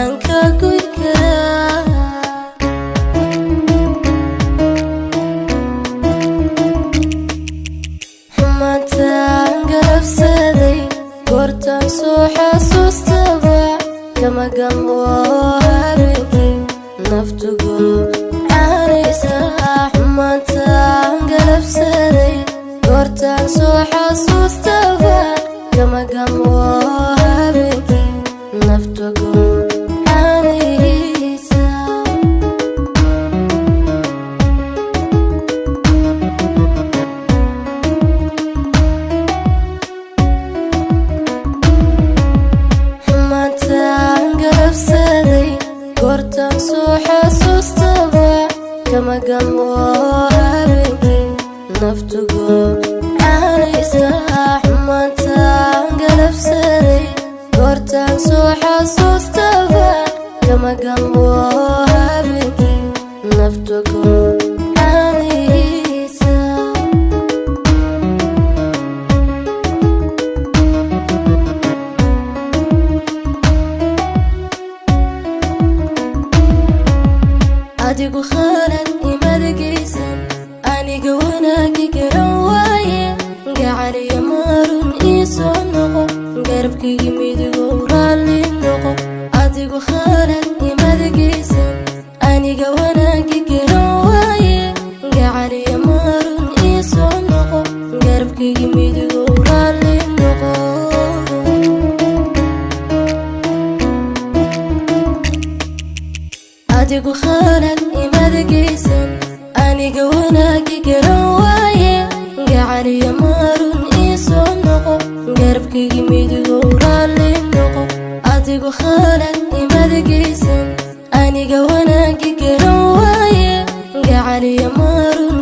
anka goyn karaa xumaantaan galabsaday goortaan soo xasuustaba kama gamo habeenkii naftu gurcanaysa xumaantaan galabsaday goortaan soo xasuustaba kama gamo habeenkii naftu gurcanaysa xumaantaan galabsaday goortaan soo xasuustaba kama gamo habeenkii naftu gurcanaysa xumaantaan galabsaday goortaan soo xasuustaba kama gamo habeenkii naftu gurcanaysa adigu khalad imadagaysan aniga wanaagi garan waaye gacaliya marun iisoo noqo garabkaygi midigow raalli noqo adigu khalad imadagaysan aniga wanaagi garan waaye gacaliya marun iisoo noqo garabkaygi midigow raalli noqo adigu khalad imadagaysan aniga wanaagi garan waaye gacaliya marun iisoo noqo garabkaygi midigow raalli noqo adigu khalad imadagaysan aniga wanaagi garan waaye gacaliya marun